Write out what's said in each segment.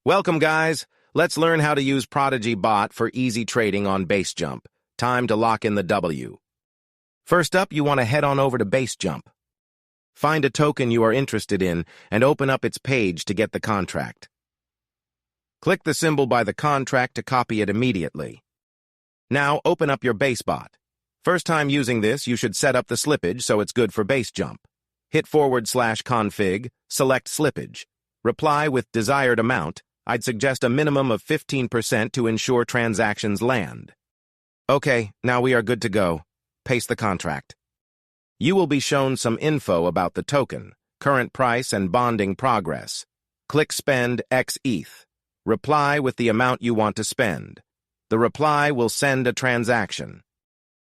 Welcome, guys. Let's learn how to use Prodigy Bot for easy trading on BaseJump. Time to lock in the W. First up, you want to head on over to BaseJump. Find a token you are interested in and open up its page to get the contract. Click the symbol by the contract to copy it immediately. Now, open up your BaseBot. First time using this, you should set up the slippage so it's good for BaseJump. Hit /config, select slippage. Reply with desired amount. I'd suggest a minimum of 15% to ensure transactions land. Okay, now we are good to go. Paste the contract. You will be shown some info about the token, current price, and bonding progress. Click Spend X ETH. Reply with the amount you want to spend. The reply will send a transaction.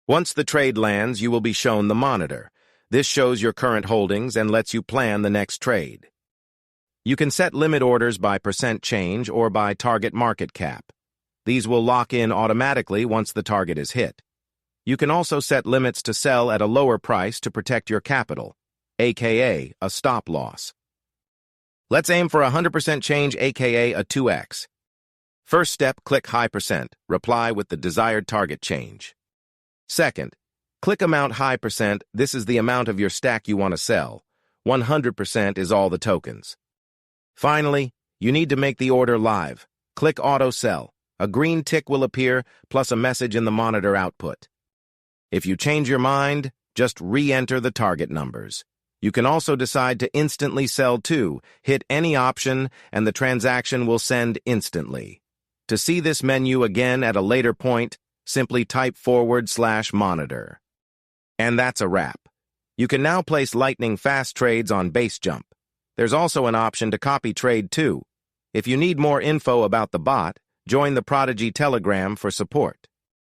Once the trade lands, you will be shown the monitor. This shows your current holdings and lets you plan the next trade. You can set limit orders by percent change or by target market cap. These will lock in automatically once the target is hit. You can also set limits to sell at a lower price to protect your capital, aka a stop loss. Let's aim for 100% change, aka a 2x. First step, click high percent, reply with the desired target change. Second, click amount high percent, this is the amount of your stack you want to sell. 100% is all the tokens. Finally, you need to make the order live. Click Auto Sell. A green tick will appear, plus a message in the monitor output. If you change your mind, just re-enter the target numbers. You can also decide to instantly sell too. Hit any option, and the transaction will send instantly. To see this menu again at a later point, simply type /monitor. And that's a wrap. You can now place lightning fast trades on BaseJump. There's also an option to copy trade too. If you need more info about the bot, join the Prodigy Telegram for support.